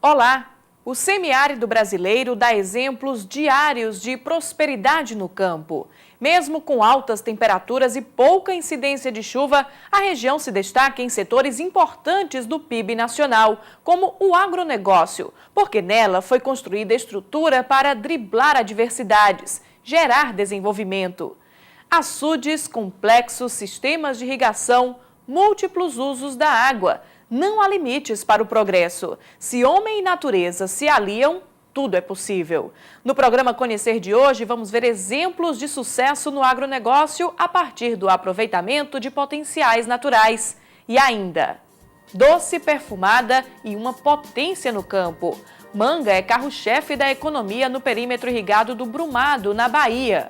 Olá! O semiárido brasileiro dá exemplos diários de prosperidade no campo. Mesmo com altas temperaturas e pouca incidência de chuva, a região se destaca em setores importantes do PIB nacional, como o agronegócio, porque nela foi construída estrutura para driblar adversidades, gerar desenvolvimento. Açudes, complexos sistemas de irrigação, múltiplos usos da água. Não há limites para o progresso. Se homem e natureza se aliam, tudo é possível. No programa Conhecer de hoje, vamos ver exemplos de sucesso no agronegócio a partir do aproveitamento de potenciais naturais. E ainda, doce perfumada e uma potência no campo. Manga é carro-chefe da economia no perímetro irrigado do Brumado, na Bahia.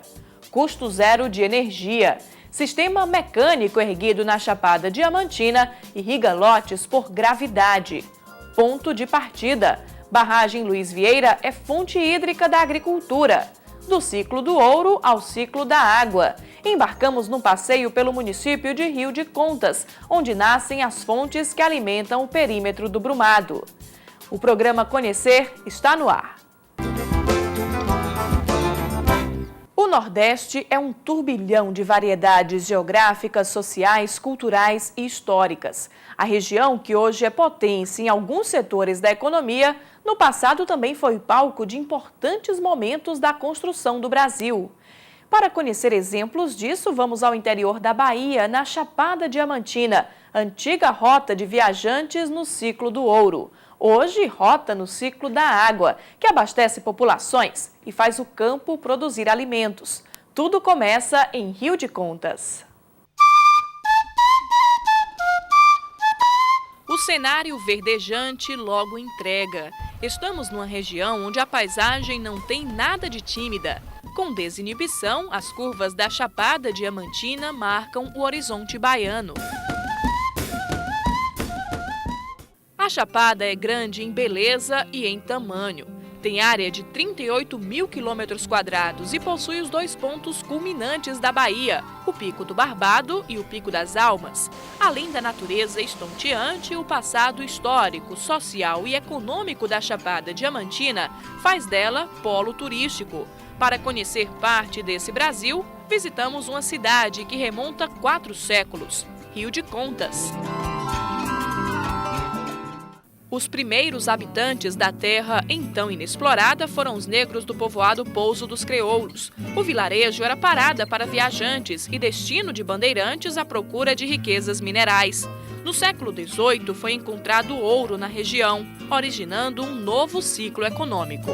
Custo zero de energia. Sistema mecânico erguido na Chapada Diamantina irriga lotes por gravidade. Ponto de partida. Barragem Luiz Vieira é fonte hídrica da agricultura. Do ciclo do ouro ao ciclo da água. Embarcamos num passeio pelo município de Rio de Contas, onde nascem as fontes que alimentam o perímetro do Brumado. O programa Conhecer está no ar. O Nordeste é um turbilhão de variedades geográficas, sociais, culturais e históricas. A região, que hoje é potência em alguns setores da economia, no passado também foi palco de importantes momentos da construção do Brasil. Para conhecer exemplos disso, vamos ao interior da Bahia, na Chapada Diamantina, antiga rota de viajantes no ciclo do ouro. Hoje, rota no ciclo da água, que abastece populações e faz o campo produzir alimentos. Tudo começa em Rio de Contas. O cenário verdejante logo entrega. Estamos numa região onde a paisagem não tem nada de tímida. Com desinibição, as curvas da Chapada Diamantina marcam o horizonte baiano. A Chapada é grande em beleza e em tamanho. Tem área de 38 mil quilômetros quadrados e possui os dois pontos culminantes da Bahia, o Pico do Barbado e o Pico das Almas. Além da natureza estonteante, o passado histórico, social e econômico da Chapada Diamantina faz dela polo turístico. Para conhecer parte desse Brasil, visitamos uma cidade que remonta 4 séculos, Rio de Contas. Os primeiros habitantes da terra então inexplorada foram os negros do povoado Pouso dos Crioulos. O vilarejo era parada para viajantes e destino de bandeirantes à procura de riquezas minerais. No século XVIII foi encontrado ouro na região, originando um novo ciclo econômico.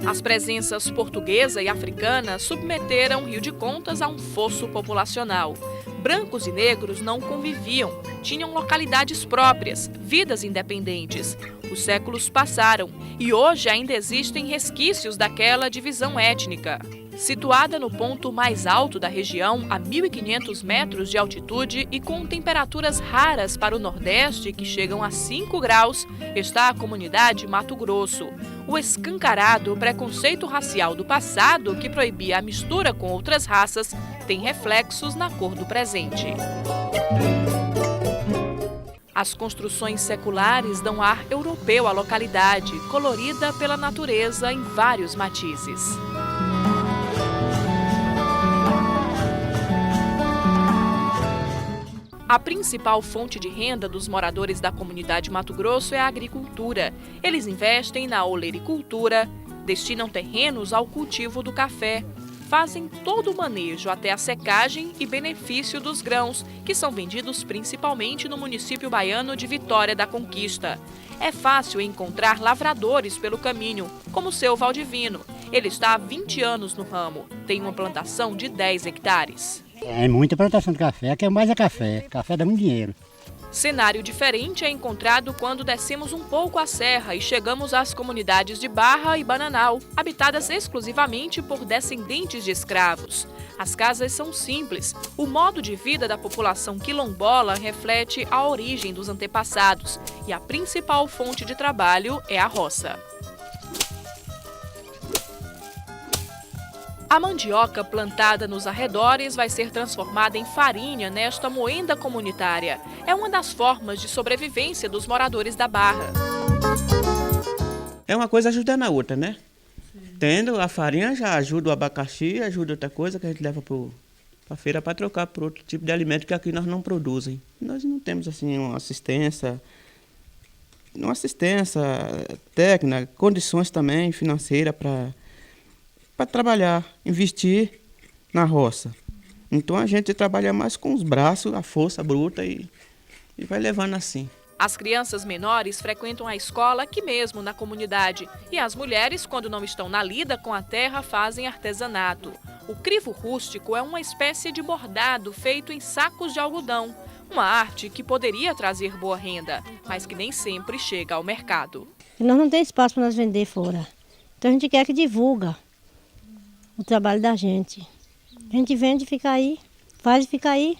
As presenças portuguesa e africana submeteram Rio de Contas a um fosso populacional. Brancos e negros não conviviam, tinham localidades próprias, vidas independentes. Os séculos passaram e hoje ainda existem resquícios daquela divisão étnica. Situada no ponto mais alto da região, a 1.500 metros de altitude e com temperaturas raras para o Nordeste, que chegam a 5 graus, está a comunidade Mato Grosso. O escancarado preconceito racial do passado, que proibia a mistura com outras raças, tem reflexos na cor do presente. As construções seculares dão ar europeu à localidade, colorida pela natureza em vários matizes. A principal fonte de renda dos moradores da comunidade Mato Grosso é a agricultura. Eles investem na olericultura, destinam terrenos ao cultivo do café, fazem todo o manejo até a secagem e benefício dos grãos, que são vendidos principalmente no município baiano de Vitória da Conquista. É fácil encontrar lavradores pelo caminho, como o seu Valdivino. Ele está há 20 anos no ramo, tem uma plantação de 10 hectares. É muita plantação de café, aqui mais é café. Café dá muito dinheiro. Cenário diferente é encontrado quando descemos um pouco a serra e chegamos às comunidades de Barra e Bananal, habitadas exclusivamente por descendentes de escravos. As casas são simples. O modo de vida da população quilombola reflete a origem dos antepassados e a principal fonte de trabalho é a roça. A mandioca plantada nos arredores vai ser transformada em farinha nesta moenda comunitária. É uma das formas de sobrevivência dos moradores da Barra. É uma coisa ajudando a outra, né? Tendo a farinha já ajuda o abacaxi, ajuda outra coisa que a gente leva para a feira para trocar por outro tipo de alimento que aqui nós não produzem. Nós não temos assim uma assistência técnica, condições também financeiras para trabalhar, investir na roça. Então a gente trabalha mais com os braços, a força bruta e vai levando assim. As crianças menores frequentam a escola aqui mesmo na comunidade e as mulheres, quando não estão na lida com a terra, fazem artesanato. O crivo rústico é uma espécie de bordado feito em sacos de algodão, uma arte que poderia trazer boa renda, mas que nem sempre chega ao mercado. Nós não temos espaço para nós vender fora, então a gente quer que divulga o trabalho da gente. A gente vende e fica aí, faz e fica aí,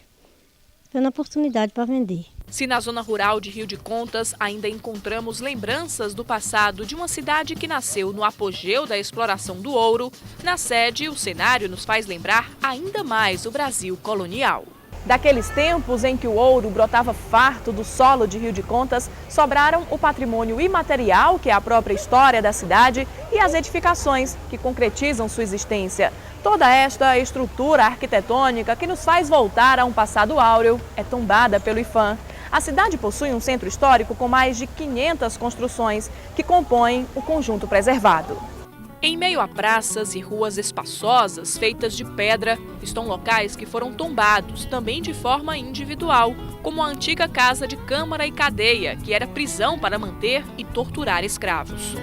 tendo oportunidade para vender. Se na zona rural de Rio de Contas ainda encontramos lembranças do passado de uma cidade que nasceu no apogeu da exploração do ouro, na sede o cenário nos faz lembrar ainda mais o Brasil colonial. Daqueles tempos em que o ouro brotava farto do solo de Rio de Contas, sobraram o patrimônio imaterial, que é a própria história da cidade, e as edificações que concretizam sua existência. Toda esta estrutura arquitetônica que nos faz voltar a um passado áureo é tombada pelo IPHAN. A cidade possui um centro histórico com mais de 500 construções que compõem o conjunto preservado. Em meio a praças e ruas espaçosas feitas de pedra, estão locais que foram tombados, também de forma individual, como a antiga casa de câmara e cadeia, que era prisão para manter e torturar escravos.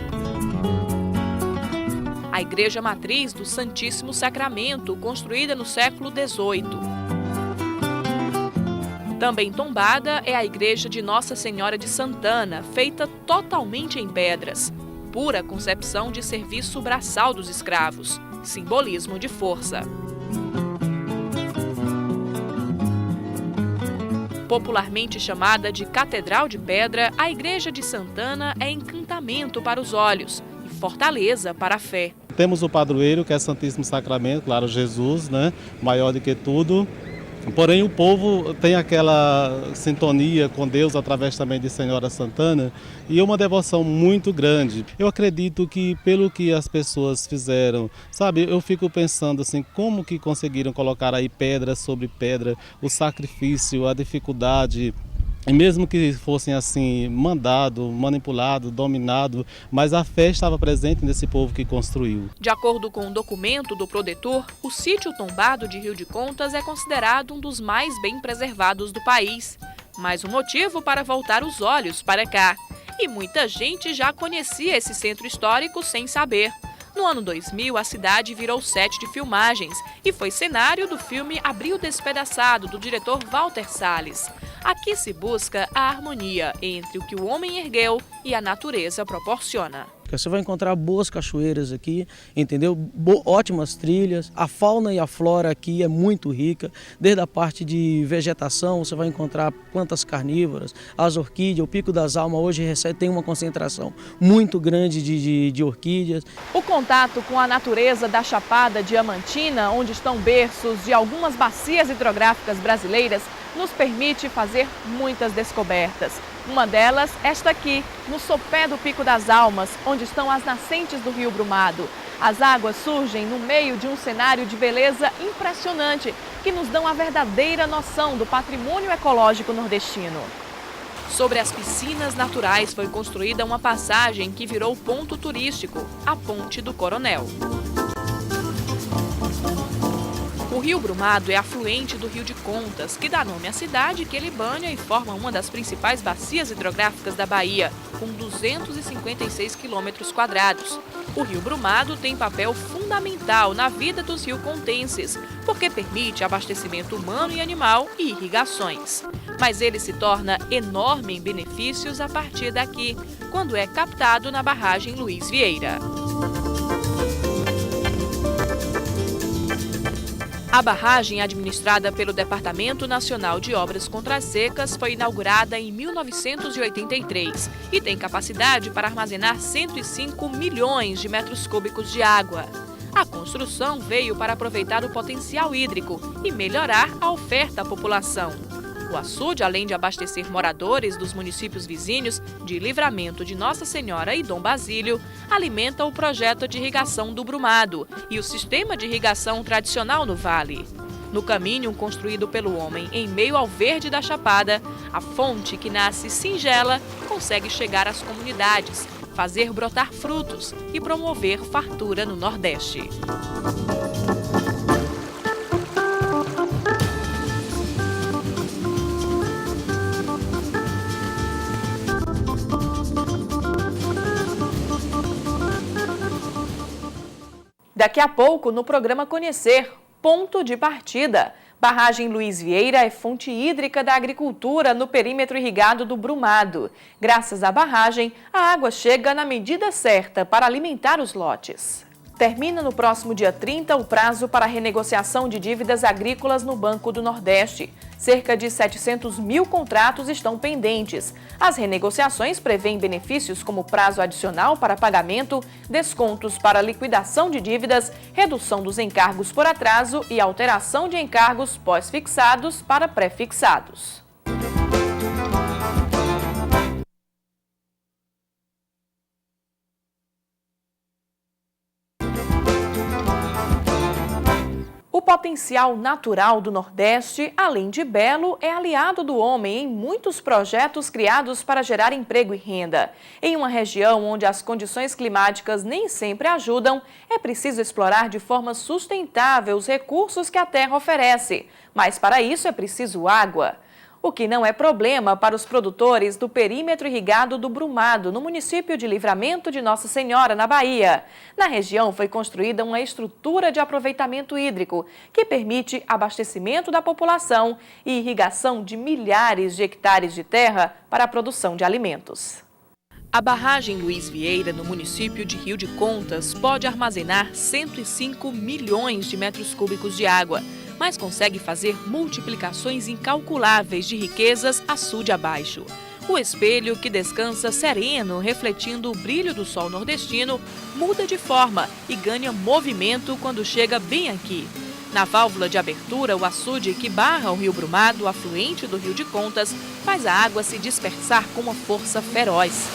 A Igreja Matriz do Santíssimo Sacramento, construída no século XVIII. Também tombada é a Igreja de Nossa Senhora de Santana, feita totalmente em pedras. Pura concepção de serviço braçal dos escravos, simbolismo de força. Popularmente chamada de Catedral de Pedra, a Igreja de Santana é encantamento para os olhos e fortaleza para a fé. Temos o padroeiro, que é Santíssimo Sacramento, claro, Jesus, né? Maior do que tudo. Porém, o povo tem aquela sintonia com Deus através também de Senhora Santana e uma devoção muito grande. Eu acredito que pelo que as pessoas fizeram, sabe, eu fico pensando assim, como que conseguiram colocar aí pedra sobre pedra, o sacrifício, a dificuldade. E mesmo que fossem assim, mandado, manipulado, dominado, mas a fé estava presente nesse povo que construiu. De acordo com um documento do Prodetur, o sítio tombado de Rio de Contas é considerado um dos mais bem preservados do país. Mais um motivo para voltar os olhos para cá. E muita gente já conhecia esse centro histórico sem saber. No ano 2000, a cidade virou set de filmagens e foi cenário do filme Abril Despedaçado, do diretor Walter Salles. Aqui se busca a harmonia entre o que o homem ergueu e a natureza proporciona. Você vai encontrar boas cachoeiras aqui, entendeu? Ótimas trilhas. A fauna e a flora aqui é muito rica. Desde a parte de vegetação, você vai encontrar plantas carnívoras, as orquídeas. O Pico das Almas hoje tem uma concentração muito grande de orquídeas. O contato com a natureza da Chapada Diamantina, onde estão berços de algumas bacias hidrográficas brasileiras, nos permite fazer muitas descobertas. Uma delas, esta aqui, no sopé do Pico das Almas, onde estão as nascentes do Rio Brumado. As águas surgem no meio de um cenário de beleza impressionante, que nos dão a verdadeira noção do patrimônio ecológico nordestino. Sobre as piscinas naturais foi construída uma passagem que virou ponto turístico, a Ponte do Coronel. O Rio Brumado é afluente do Rio de Contas, que dá nome à cidade que ele banha e forma uma das principais bacias hidrográficas da Bahia, com 256 km². O Rio Brumado tem papel fundamental na vida dos riocontenses, porque permite abastecimento humano e animal e irrigações. mas ele se torna enorme em benefícios a partir daqui, quando é captado na barragem Luiz Vieira. A barragem, administrada pelo Departamento Nacional de Obras Contra as Secas, foi inaugurada em 1983 e tem capacidade para armazenar 105 milhões de metros cúbicos de água. A construção veio para aproveitar o potencial hídrico e melhorar a oferta à população. O açude, além de abastecer moradores dos municípios vizinhos de Livramento de Nossa Senhora e Dom Basílio, alimenta o projeto de irrigação do Brumado e o sistema de irrigação tradicional no vale. No caminho construído pelo homem em meio ao verde da Chapada, a fonte, que nasce singela, consegue chegar às comunidades, fazer brotar frutos e promover fartura no Nordeste. Daqui a pouco, no programa Conhecer, ponto de partida. Barragem Luiz Vieira é fonte hídrica da agricultura no perímetro irrigado do Brumado. Graças à barragem, a água chega na medida certa para alimentar os lotes. Termina no próximo dia 30 o prazo para renegociação de dívidas agrícolas no Banco do Nordeste. Cerca de 700 mil contratos estão pendentes. As renegociações prevêem benefícios como prazo adicional para pagamento, descontos para liquidação de dívidas, redução dos encargos por atraso e alteração de encargos pós-fixados para pré-fixados. O potencial natural do Nordeste, além de belo, é aliado do homem em muitos projetos criados para gerar emprego e renda. Em uma região onde as condições climáticas nem sempre ajudam, é preciso explorar de forma sustentável os recursos que a terra oferece. Mas para isso é preciso água. O que não é problema para os produtores do perímetro irrigado do Brumado, no município de Livramento de Nossa Senhora, na Bahia. Na região foi construída uma estrutura de aproveitamento hídrico que permite abastecimento da população e irrigação de milhares de hectares de terra para a produção de alimentos. A barragem Luiz Vieira, no município de Rio de Contas, pode armazenar 105 milhões de metros cúbicos de água, mas consegue fazer multiplicações incalculáveis de riquezas açude abaixo. O espelho, que descansa sereno, refletindo o brilho do sol nordestino, muda de forma e ganha movimento quando chega bem aqui. Na válvula de abertura, o açude que barra o rio Brumado, afluente do Rio de Contas, faz a água se dispersar com uma força feroz.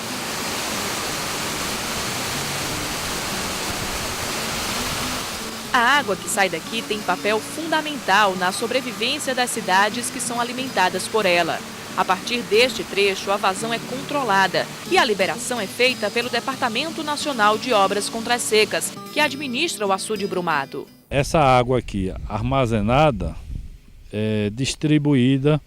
A água que sai daqui tem papel fundamental na sobrevivência das cidades que são alimentadas por ela. A partir deste trecho, a vazão é controlada e a liberação é feita pelo Departamento Nacional de Obras Contra as Secas, que administra o açude Brumado. Essa água aqui armazenada é distribuída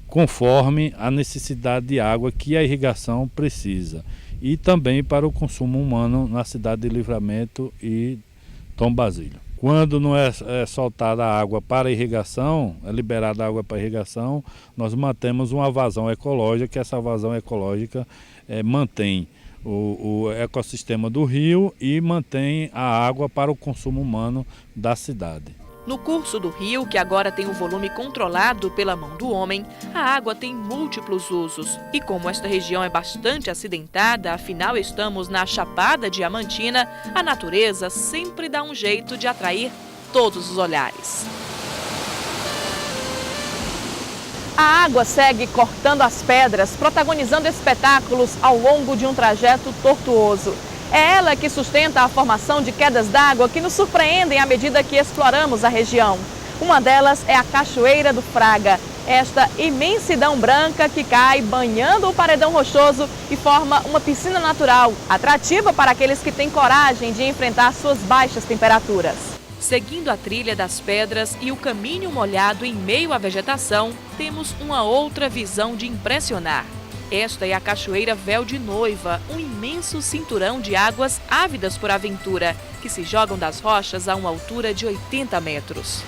conforme a necessidade de água que a irrigação precisa e também para o consumo humano na cidade de Livramento e Dom Basílio. Quando não é soltada a água para irrigação, é liberada a água para irrigação, nós mantemos uma vazão ecológica, que essa vazão ecológica mantém o ecossistema do rio e mantém a água para o consumo humano da cidade. No curso do rio, que agora tem o volume controlado pela mão do homem, a água tem múltiplos usos. E como esta região é bastante acidentada, afinal estamos na Chapada Diamantina, a natureza sempre dá um jeito de atrair todos os olhares. A água segue cortando as pedras, protagonizando espetáculos ao longo de um trajeto tortuoso. É ela que sustenta a formação de quedas d'água que nos surpreendem à medida que exploramos a região. Uma delas é a Cachoeira do Fraga, esta imensidão branca que cai banhando o paredão rochoso e forma uma piscina natural, atrativa para aqueles que têm coragem de enfrentar suas baixas temperaturas. Seguindo a trilha das pedras e o caminho molhado em meio à vegetação, temos uma outra visão de impressionar. Esta é a Cachoeira Véu de Noiva, um imenso cinturão de águas ávidas por aventura, que se jogam das rochas a uma altura de 80 metros.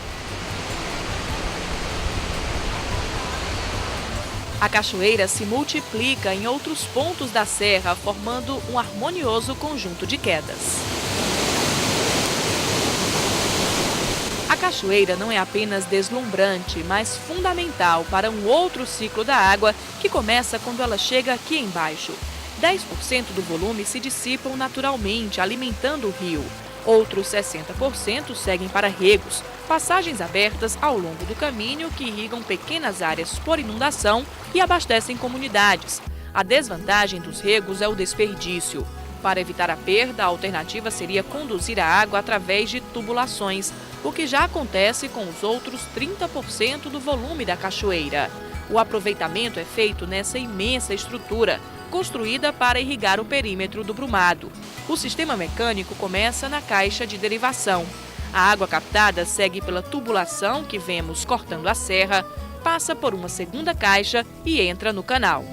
A cachoeira se multiplica em outros pontos da serra, formando um harmonioso conjunto de quedas. A cachoeira não é apenas deslumbrante, mas fundamental para um outro ciclo da água que começa quando ela chega aqui embaixo. 10% do volume se dissipam naturalmente, alimentando o rio. Outros 60% seguem para regos, passagens abertas ao longo do caminho que irrigam pequenas áreas por inundação e abastecem comunidades. A desvantagem dos regos é o desperdício. Para evitar a perda, a alternativa seria conduzir a água através de tubulações, o que já acontece com os outros 30% do volume da cachoeira. O aproveitamento é feito nessa imensa estrutura, construída para irrigar o perímetro do Brumado. O sistema mecânico começa na caixa de derivação. A água captada segue pela tubulação que vemos cortando a serra, passa por uma segunda caixa e entra no canal.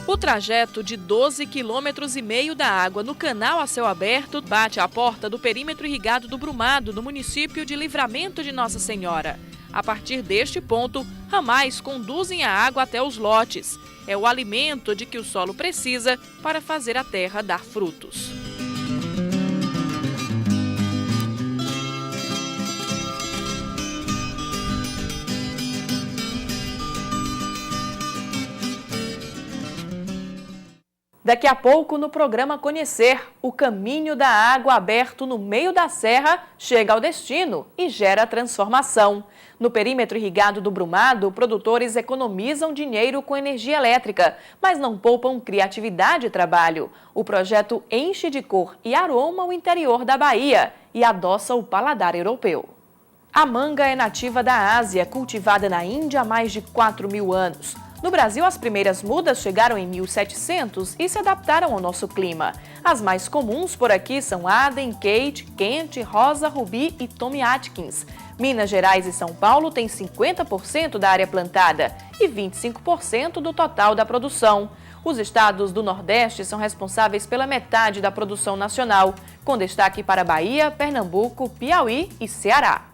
O trajeto de 12,5 km da água no canal a céu aberto bate à porta do perímetro irrigado do Brumado, no município de Livramento de Nossa Senhora. A partir deste ponto, ramais conduzem a água até os lotes. É o alimento de que o solo precisa para fazer a terra dar frutos. Daqui a pouco, no programa Conhecer, o caminho da água aberto no meio da serra chega ao destino e gera transformação. No perímetro irrigado do Brumado, produtores economizam dinheiro com energia elétrica, mas não poupam criatividade e trabalho. O projeto enche de cor e aroma o interior da Bahia e adoça o paladar europeu. A manga é nativa da Ásia, cultivada na Índia há mais de 4.000 anos. No Brasil, as primeiras mudas chegaram em 1700 e se adaptaram ao nosso clima. As mais comuns por aqui são Aden, Kate, Kent, Rosa, Rubi e Tommy Atkins. Minas Gerais e São Paulo têm 50% da área plantada e 25% do total da produção. Os estados do Nordeste são responsáveis pela metade da produção nacional, com destaque para Bahia, Pernambuco, Piauí e Ceará.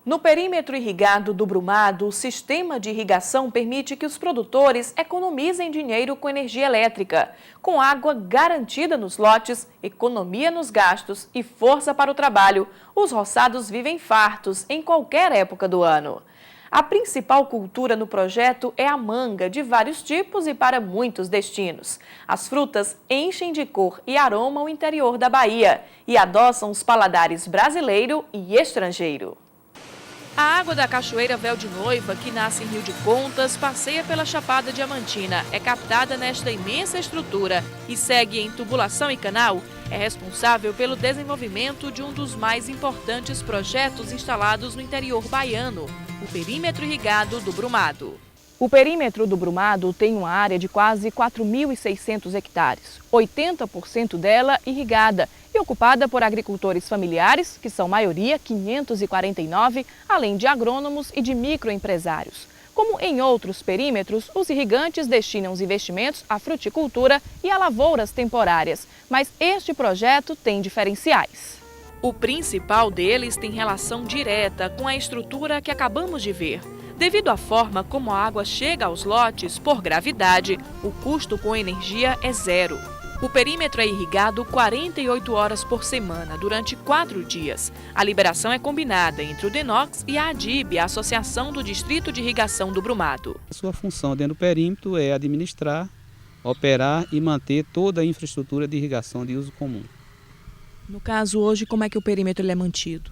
No perímetro irrigado do Brumado, o sistema de irrigação permite que os produtores economizem dinheiro com energia elétrica. Com água garantida nos lotes, economia nos gastos e força para o trabalho, os roçados vivem fartos em qualquer época do ano. A principal cultura no projeto é a manga, de vários tipos e para muitos destinos. As frutas enchem de cor e aroma o interior da Bahia e adoçam os paladares brasileiro e estrangeiro. A água da Cachoeira Véu de Noiva, que nasce em Rio de Contas, passeia pela Chapada Diamantina, é captada nesta imensa estrutura e segue em tubulação e canal. É responsável pelo desenvolvimento de um dos mais importantes projetos instalados no interior baiano, o perímetro irrigado do Brumado. O perímetro do Brumado tem uma área de quase 4.600 hectares, 80% dela irrigada e ocupada por agricultores familiares, que são maioria 549, além de agrônomos e de microempresários. Como em outros perímetros, os irrigantes destinam os investimentos à fruticultura e a lavouras temporárias, mas este projeto tem diferenciais. O principal deles tem relação direta com a estrutura que acabamos de ver. Devido à forma como a água chega aos lotes por gravidade, o custo com energia é zero. O perímetro é irrigado 48 horas por semana, durante 4 dias. A liberação é combinada entre o DENOX e a ADIB, a Associação do Distrito de Irrigação do Brumado. A sua função dentro do perímetro é administrar, operar e manter toda a infraestrutura de irrigação de uso comum. No caso, hoje, como é que o perímetro é mantido?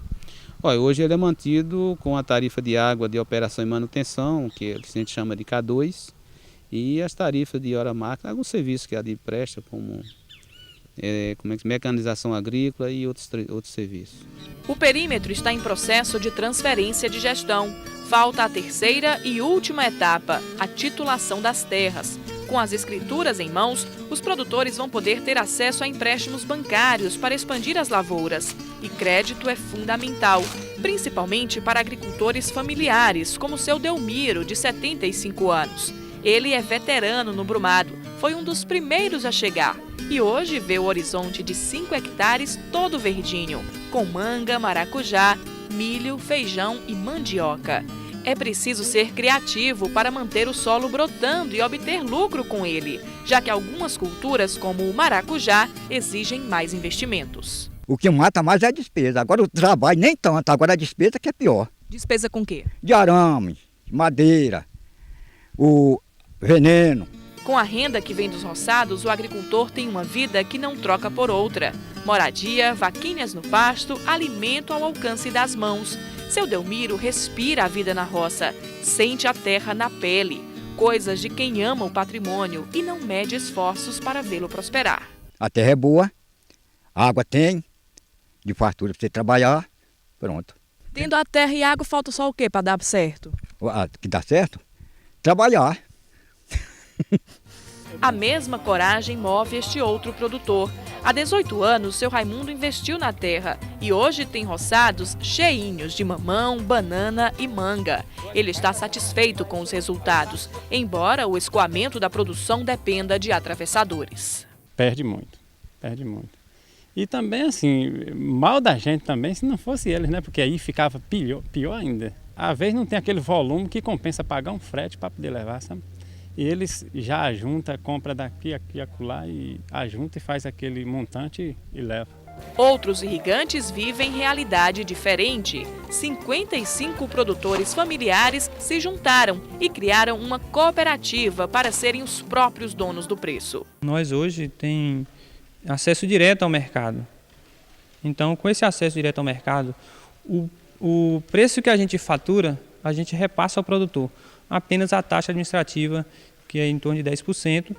Olha, hoje ele é mantido com a tarifa de água de operação e manutenção, que a gente chama de K2, e as tarifas de hora máquina, alguns serviços que a ADIB presta, como mecanização agrícola e outros serviços. O perímetro está em processo de transferência de gestão. Falta a terceira e última etapa, a titulação das terras. Com as escrituras em mãos, os produtores vão poder ter acesso a empréstimos bancários para expandir as lavouras. E crédito é fundamental, principalmente para agricultores familiares, como o seu Delmiro, de 75 anos. Ele é veterano no Brumado, foi um dos primeiros a chegar e hoje vê o horizonte de 5 hectares todo verdinho, com manga, maracujá, milho, feijão e mandioca. É preciso ser criativo para manter o solo brotando e obter lucro com ele, já que algumas culturas, como o maracujá, exigem mais investimentos. O que mata mais é a despesa. Agora o trabalho nem tanto, agora a despesa que é pior. Despesa com quê? De arame, madeira, o veneno. Com a renda que vem dos roçados, o agricultor tem uma vida que não troca por outra. Moradia, vaquinhas no pasto, alimento ao alcance das mãos. Seu Delmiro respira a vida na roça, sente a terra na pele, coisas de quem ama o patrimônio e não mede esforços para vê-lo prosperar. A terra é boa, a água tem, de fartura para você trabalhar, pronto. Tendo a terra e a água, falta só o quê para dar certo? Que dá certo? Trabalhar. A mesma coragem move este outro produtor. Há 18 anos, seu Raimundo investiu na terra e hoje tem roçados cheinhos de mamão, banana e manga. Ele está satisfeito com os resultados, embora o escoamento da produção dependa de atravessadores. Perde muito, perde muito. E também, assim, mal da gente também se não fosse eles, né? Porque aí ficava pior ainda. Às vezes não tem aquele volume que compensa pagar um frete para poder levar, sabe? E eles já ajuntam, compra daqui, aqui, acolá e ajunta e faz aquele montante e leva. Outros irrigantes vivem realidade diferente. 55 produtores familiares se juntaram e criaram uma cooperativa para serem os próprios donos do preço. Nós hoje temos acesso direto ao mercado. Então, com esse acesso direto ao mercado, o preço que a gente fatura, a gente repassa ao produtor. Apenas a taxa administrativa, que é em torno de 10%.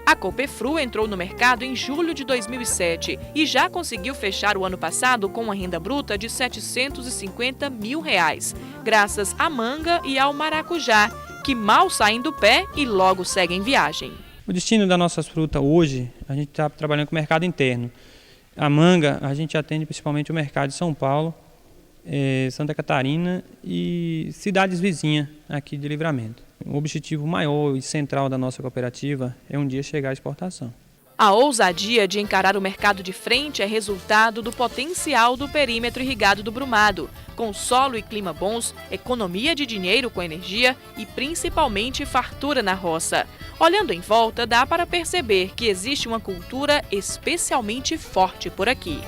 A Copefru entrou no mercado em julho de 2007 e já conseguiu fechar o ano passado com uma renda bruta de R$ 750 mil, graças à manga e ao maracujá, que mal saem do pé e logo seguem viagem. O destino das nossas frutas hoje, a gente está trabalhando com o mercado interno. A manga, a gente atende principalmente o mercado de São Paulo, Santa Catarina e cidades vizinhas aqui de Livramento. O objetivo maior e central da nossa cooperativa é um dia chegar à exportação. A ousadia de encarar o mercado de frente é resultado do potencial do perímetro irrigado do Brumado, com solo e clima bons, economia de dinheiro com energia e principalmente fartura na roça. Olhando em volta, dá para perceber que existe uma cultura especialmente forte por aqui.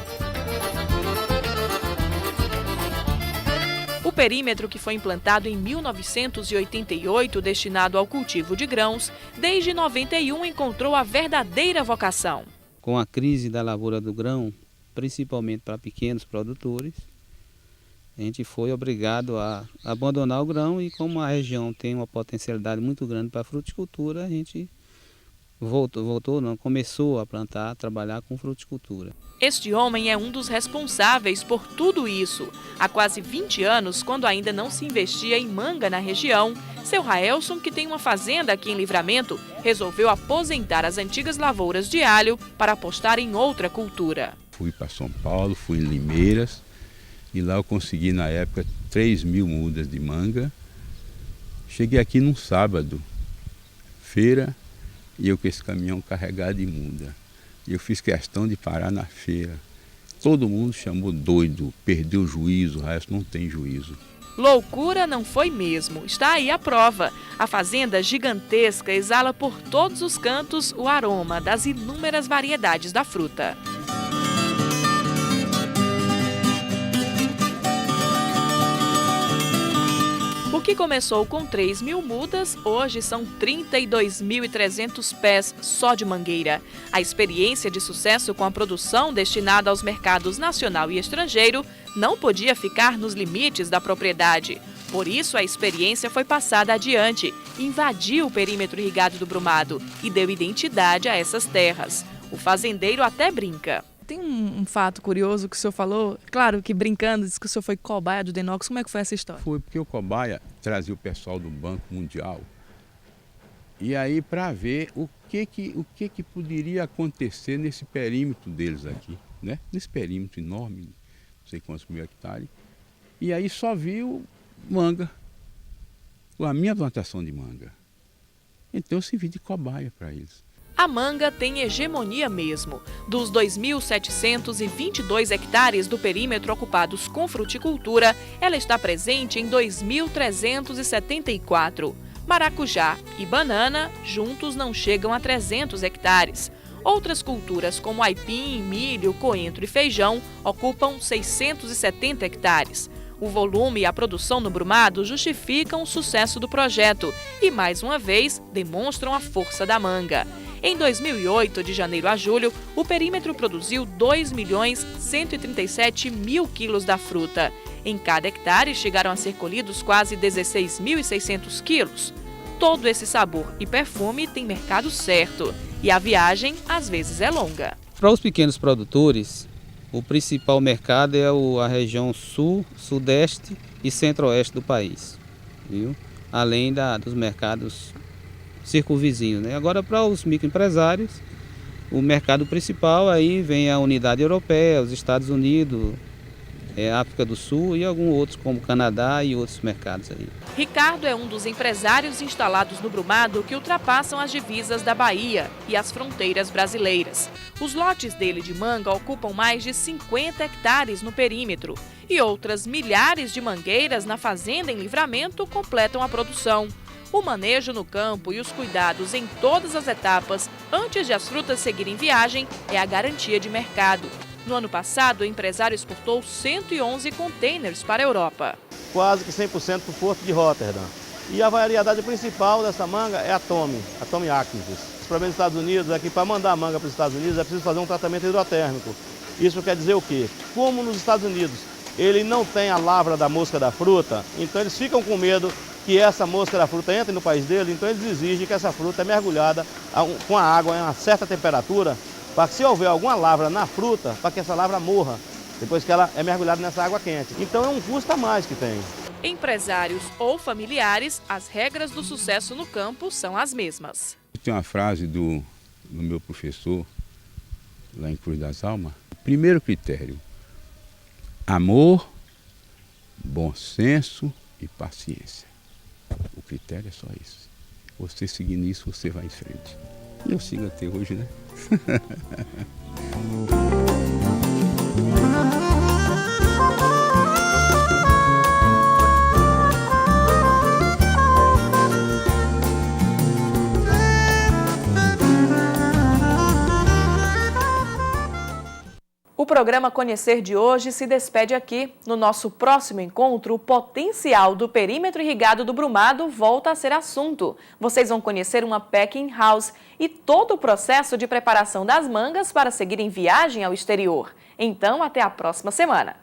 O perímetro, que foi implantado em 1988, destinado ao cultivo de grãos, desde 91 encontrou a verdadeira vocação. Com a crise da lavoura do grão, principalmente para pequenos produtores, a gente foi obrigado a abandonar o grão e, como a região tem uma potencialidade muito grande para a fruticultura, a gente começou a plantar, a trabalhar com fruticultura. Este homem é um dos responsáveis por tudo isso. Há quase 20 anos, quando ainda não se investia em manga na região, seu Raelson, que tem uma fazenda aqui em Livramento, resolveu aposentar as antigas lavouras de alho para apostar em outra cultura. Fui para São Paulo, fui em Limeiras e lá eu consegui na época 3.000 mudas de manga. Cheguei aqui num sábado, feira, e eu com esse caminhão carregado de muda. E eu fiz questão de parar na feira. Todo mundo chamou doido, perdeu o juízo, o resto não tem juízo. Loucura não foi mesmo, está aí a prova. A fazenda gigantesca exala por todos os cantos o aroma das inúmeras variedades da fruta. O que começou com 3.000 mudas, hoje são 32.300 pés só de mangueira. A experiência de sucesso com a produção destinada aos mercados nacional e estrangeiro não podia ficar nos limites da propriedade. Por isso, a experiência foi passada adiante, invadiu o perímetro irrigado do Brumado e deu identidade a essas terras. O fazendeiro até brinca. Tem um fato curioso que o senhor falou, claro que brincando, disse que o senhor foi cobaia do Denox. Como é que foi essa história? Foi porque o cobaia trazia o pessoal do Banco Mundial e aí para ver o que poderia acontecer nesse perímetro deles aqui, né? Nesse perímetro enorme, não sei quantos mil hectares, e aí só viu manga, a minha plantação de manga. Então eu servi de cobaia para eles. A manga tem hegemonia mesmo. Dos 2.722 hectares do perímetro ocupados com fruticultura, ela está presente em 2.374. Maracujá e banana, juntos, não chegam a 300 hectares. Outras culturas, como aipim, milho, coentro e feijão, ocupam 670 hectares. O volume e a produção no Brumado justificam o sucesso do projeto e, mais uma vez, demonstram a força da manga. Em 2008, de janeiro a julho, o perímetro produziu 2.137.000 quilos da fruta. Em cada hectare, chegaram a ser colhidos quase 16.600 quilos. Todo esse sabor e perfume tem mercado certo. E a viagem, às vezes, é longa. Para os pequenos produtores, o principal mercado é a região sul, sudeste e centro-oeste do país, viu? Além dos mercados circunvizinhos, né? Agora, para os microempresários, o mercado principal aí vem a Unidade Europeia, os Estados Unidos, África do Sul e alguns outros, como Canadá e outros mercados aí. Ricardo é um dos empresários instalados no Brumado que ultrapassam as divisas da Bahia e as fronteiras brasileiras. Os lotes dele de manga ocupam mais de 50 hectares no perímetro e outras milhares de mangueiras na fazenda em Livramento completam a produção. O manejo no campo e os cuidados em todas as etapas antes de as frutas seguirem viagem é a garantia de mercado. No ano passado, o empresário exportou 111 contêineres para a Europa. Quase que 100% para o porto de Rotterdam. E a variedade principal dessa manga é a Tommy Atkins. O problema dos Estados Unidos é que para mandar a manga para os Estados Unidos é preciso fazer um tratamento hidrotérmico. Isso quer dizer o quê? Como nos Estados Unidos ele não tem a lavra da mosca da fruta, então eles ficam com medo que essa mosca da fruta entre no país dele, então eles exigem que essa fruta é mergulhada com a água em uma certa temperatura, para que se houver alguma lavra na fruta, para que essa lavra morra, depois que ela é mergulhada nessa água quente. Então é um custo a mais que tem. Empresários ou familiares, as regras do sucesso no campo são as mesmas. Tem uma frase do meu professor, lá em Cruz das Almas. Primeiro critério, amor, bom senso e paciência. O critério é só isso. Você seguindo isso, você vai em frente. E eu sigo até hoje, né? O programa Conhecer de hoje se despede aqui. No nosso próximo encontro, o potencial do perímetro irrigado do Brumado volta a ser assunto. Vocês vão conhecer uma packing house e todo o processo de preparação das mangas para seguir em viagem ao exterior. Então, até a próxima semana.